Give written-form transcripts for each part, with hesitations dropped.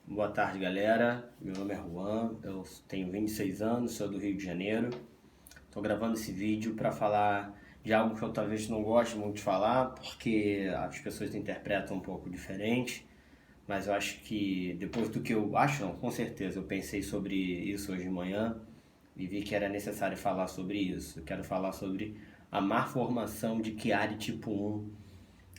Boa tarde, galera. Meu nome é Juan, eu tenho 26 anos, sou do Rio de Janeiro. Estou gravando esse vídeo para falar de algo que eu talvez não goste muito de falar, porque as pessoas interpretam um pouco diferente, mas eu acho que depois do que eu acho, não, com certeza, eu pensei sobre isso hoje de manhã e vi que era necessário falar sobre isso. Eu quero falar sobre a má formação de Chiari tipo 1.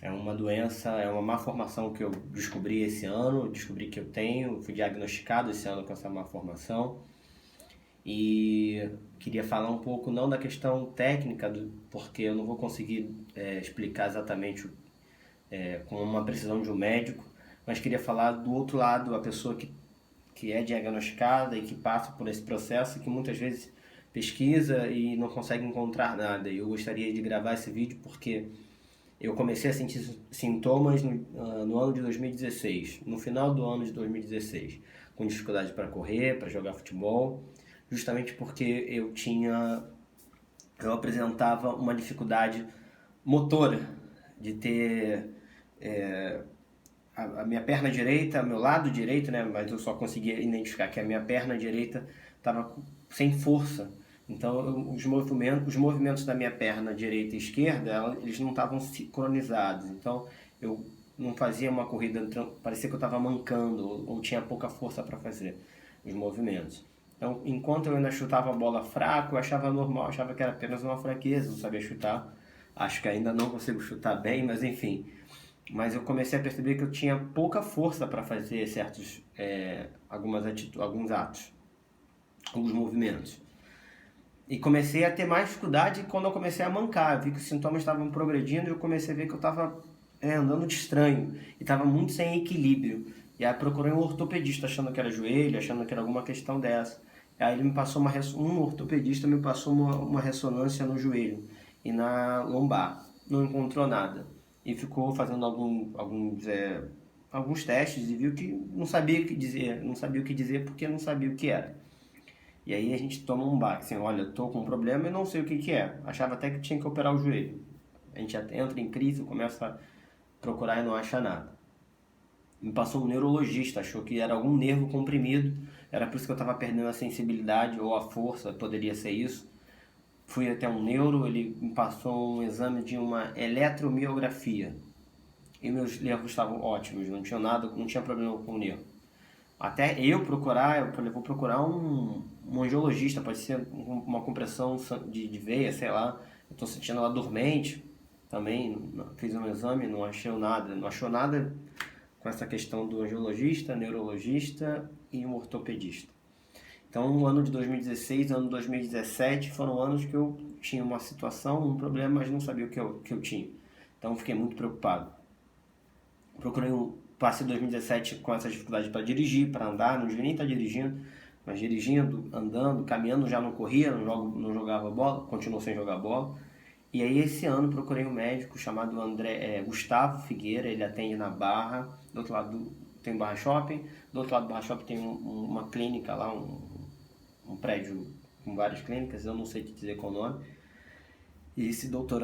É uma doença, é uma má formação que eu descobri esse ano, descobri que eu tenho, fui diagnosticado esse ano com essa má formação e queria falar um pouco não da questão técnica, porque eu não vou conseguir explicar exatamente com uma precisão de um médico, mas queria falar do outro lado, a pessoa que é diagnosticada e que passa por esse processo, que muitas vezes pesquisa e não consegue encontrar nada. E eu gostaria de gravar esse vídeo porque eu comecei a sentir sintomas no ano de 2016, no final do ano de 2016, com dificuldade para correr, para jogar futebol, justamente porque eu apresentava uma dificuldade motora de ter é, a minha perna direita, meu lado direito, né? Mas eu só conseguia identificar que a minha perna direita estava sem força. Então os movimentos da minha perna direita e esquerda, eles não estavam sincronizados. Então eu não fazia uma corrida, parecia que eu estava mancando ou tinha pouca força para fazer os movimentos. Então, enquanto eu ainda chutava a bola fraco, eu achava normal, achava que era apenas uma fraqueza, não sabia chutar. Acho que ainda não consigo chutar bem, mas enfim. Mas eu comecei a perceber que eu tinha pouca força para fazer alguns atos, alguns movimentos. E comecei a ter mais dificuldade quando eu comecei a mancar. Eu vi que os sintomas estavam progredindo e eu comecei a ver que eu estava andando de estranho e estava muito sem equilíbrio. E aí procurei um ortopedista achando que era joelho, achando que era alguma questão dessa. E aí ele me passou um ortopedista me passou uma ressonância no joelho e na lombar. Não encontrou nada. E ficou fazendo alguns testes e viu que não sabia o que dizer, não sabia o que dizer porque não sabia o que era. E aí a gente toma um baque, assim, olha, eu tô com um problema e não sei o que que é. Achava até que tinha que operar o joelho. A gente entra em crise, começa a procurar e não acha nada. Me passou um neurologista, achou que era algum nervo comprimido, era por isso que eu estava perdendo a sensibilidade ou a força, poderia ser isso. Fui até um neuro, ele me passou um exame de uma eletromiografia. E meus nervos estavam ótimos, não tinha nada, não tinha problema com o nervo. Até eu vou procurar um angiologista, pode ser uma compressão de veia, sei lá. Eu estou sentindo ela dormente, também fiz um exame, não achei nada, não achou nada com essa questão do angiologista, neurologista e um ortopedista. Então, o ano de 2016 e ano de 2017 foram anos que eu tinha uma situação, um problema, mas não sabia que eu tinha. Então, fiquei muito preocupado. Passei 2017 com essa dificuldade para dirigir, para andar, não devia nem estar dirigindo, mas dirigindo, andando, caminhando, já não corria, não jogava bola, continuou sem jogar bola. E aí esse ano procurei um médico chamado Gustavo Figueira, ele atende na Barra, do outro lado tem Barra Shopping, do outro lado do Barra Shopping tem uma clínica lá, um prédio com várias clínicas, eu não sei te dizer qual o nome. E esse doutor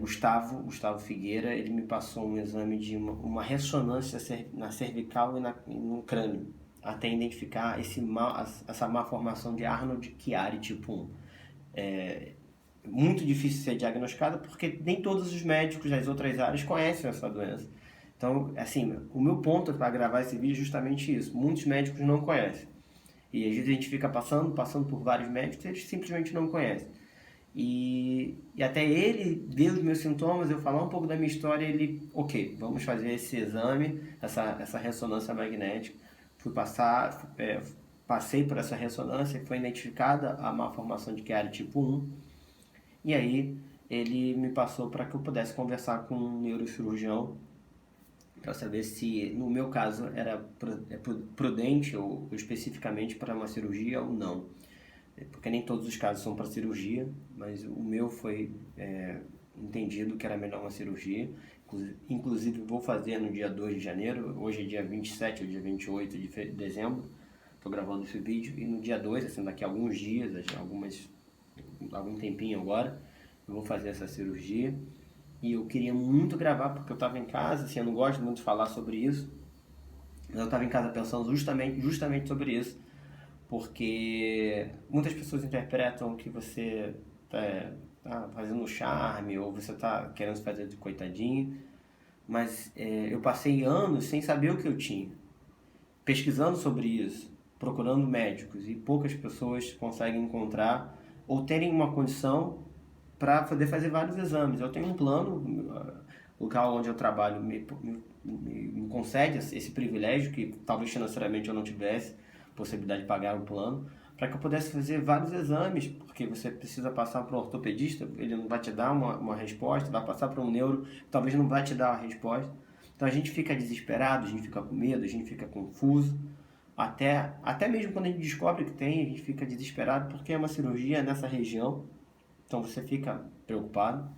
Gustavo Figueira, ele me passou um exame de uma ressonância na cervical e no crânio, até identificar essa malformação de Arnold-Chiari tipo 1. É muito difícil ser diagnosticada porque nem todos os médicos das outras áreas conhecem essa doença. Então, assim, o meu ponto para gravar esse vídeo é justamente isso. Muitos médicos não conhecem. E às vezes a gente fica passando por vários médicos e eles simplesmente não conhecem. E até ele ver os meus sintomas, eu falar um pouco da minha história, ele, ok, vamos fazer esse exame, essa ressonância magnética. Passei por essa ressonância e foi identificada a malformação de Chiari tipo 1. E aí ele me passou para que eu pudesse conversar com um neurocirurgião para saber se, no meu caso, era prudente ou especificamente para uma cirurgia ou não. Porque nem todos os casos são para cirurgia, mas o meu foi entendido que era melhor uma cirurgia. Inclusive vou fazer no dia 2 de janeiro, hoje é dia 27 ou dia 28 de dezembro, estou gravando esse vídeo, e no dia 2, assim, daqui a alguns dias, algum tempinho agora, eu vou fazer essa cirurgia. E eu queria muito gravar porque eu estava em casa, assim, eu não gosto muito de falar sobre isso, Eu estava em casa pensando justamente sobre isso, porque muitas pessoas interpretam que você tá fazendo charme ou você está querendo se fazer de coitadinho, mas eu passei anos sem saber o que eu tinha, pesquisando sobre isso, procurando médicos, e poucas pessoas conseguem encontrar ou terem uma condição para poder fazer vários exames. Eu tenho um plano, o local onde eu trabalho me concede esse privilégio, que talvez financeiramente eu não tivesse possibilidade de pagar um plano, para que eu pudesse fazer vários exames, porque você precisa passar para um ortopedista, ele não vai te dar uma resposta, vai passar para um neuro, talvez não vai te dar a resposta. Então a gente fica desesperado, a gente fica com medo, a gente fica confuso, até mesmo quando a gente descobre que tem, a gente fica desesperado, porque é uma cirurgia nessa região, então você fica preocupado.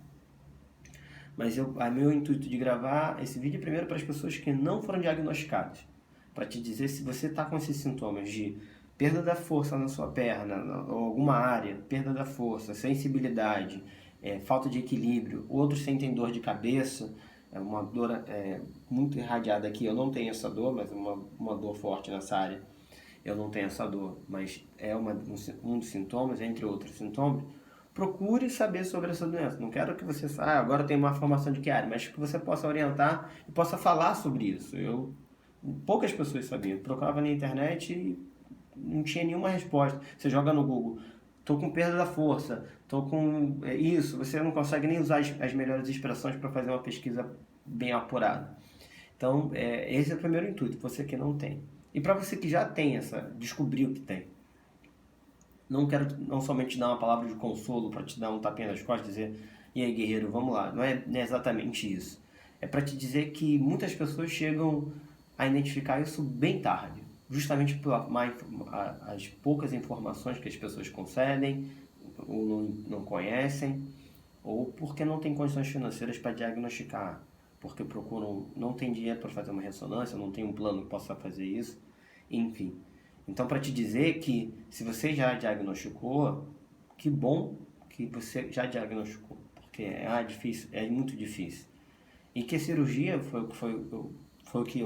Mas meu intuito de gravar esse vídeo é primeiro para as pessoas que não foram diagnosticadas, para te dizer se você está com esses sintomas de perda da força na sua perna, ou alguma área, perda da força, sensibilidade, falta de equilíbrio, outros sentem dor de cabeça, uma dor muito irradiada aqui, eu não tenho essa dor, mas uma dor forte nessa área, eu não tenho essa dor, mas é um dos sintomas, entre outros sintomas. Procure saber sobre essa doença. Não quero que você agora tem uma formação de que área, mas que você possa orientar e possa falar sobre isso. Poucas pessoas sabiam. Procurava na internet e não tinha nenhuma resposta. Você joga no Google, estou com perda da força, estou com isso. Você não consegue nem usar as melhores expressões para fazer uma pesquisa bem apurada. Então, esse é o primeiro intuito, você que não tem. E para você que já tem descobriu que tem, não quero não somente te dar uma palavra de consolo para te dar um tapinha nas costas e dizer, e aí guerreiro, vamos lá. Não é exatamente isso. É para te dizer que muitas pessoas chegam a identificar isso bem tarde, justamente as poucas informações que as pessoas concedem ou não conhecem, ou porque não tem condições financeiras para diagnosticar, porque não tem dinheiro para fazer uma ressonância, não tem um plano que possa fazer isso, enfim. Então, para te dizer que se você já diagnosticou, que bom que você já diagnosticou, porque difícil, é muito difícil. E que a cirurgia foi o que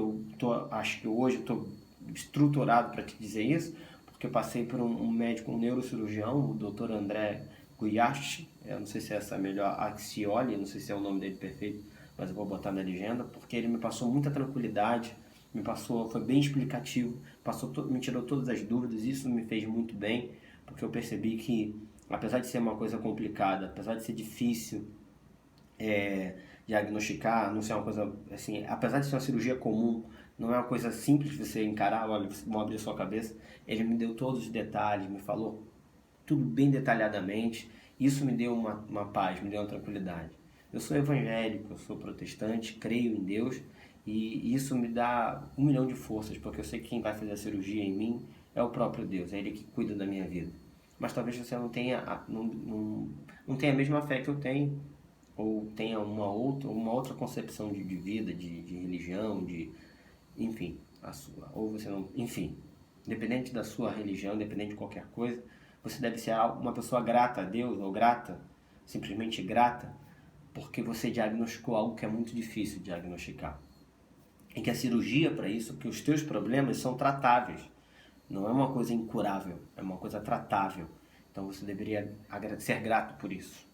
acho que hoje eu estou estruturado para te dizer isso, porque eu passei por um médico, um neurocirurgião, o Dr. André Guyashi, eu não sei se é essa melhor, Axioli, não sei se é o nome dele perfeito, mas eu vou botar na legenda, porque ele me passou muita tranquilidade, foi bem explicativo, me tirou todas as dúvidas, isso me fez muito bem, porque eu percebi que, apesar de ser uma coisa complicada, apesar de ser difícil diagnosticar, não ser uma coisa assim, apesar de ser uma cirurgia comum, não é uma coisa simples de você encarar, olha, vamos abrir sua cabeça, ele me deu todos os detalhes, me falou tudo bem detalhadamente, isso me deu uma paz, me deu uma tranquilidade. Eu sou evangélico, eu sou protestante, creio em Deus, e isso me dá 1 milhão de forças, porque eu sei que quem vai fazer a cirurgia em mim é o próprio Deus, é Ele que cuida da minha vida. Mas talvez você não tenha, não tenha a mesma fé que eu tenho, ou tenha uma outra concepção de vida, de religião, enfim, ou você não, enfim, independente da sua religião, independente de qualquer coisa, você deve ser uma pessoa grata a Deus, ou grata, simplesmente grata, porque você diagnosticou algo que é muito difícil de diagnosticar. E que a cirurgia para isso, que os teus problemas são tratáveis. Não é uma coisa incurável, é uma coisa tratável. Então você deveria ser grato por isso,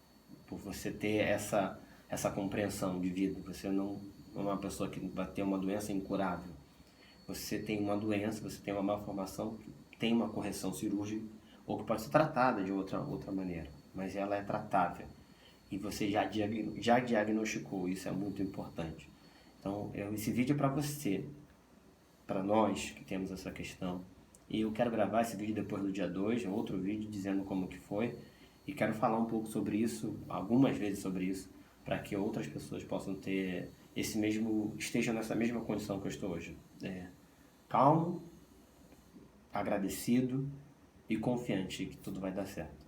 por você ter essa compreensão de vida. Você não é uma pessoa que vai ter uma doença incurável. Você tem uma doença, você tem uma malformação que tem uma correção cirúrgica ou que pode ser tratada de outra maneira, mas ela é tratável. E você já diagnosticou, isso é muito importante. Então, esse vídeo é para você, para nós que temos essa questão. E eu quero gravar esse vídeo depois do dia 2, outro vídeo dizendo como que foi. E quero falar um pouco sobre isso, algumas vezes sobre isso, para que outras pessoas possam ter estejam nessa mesma condição que eu estou hoje. Calmo, agradecido e confiante que tudo vai dar certo.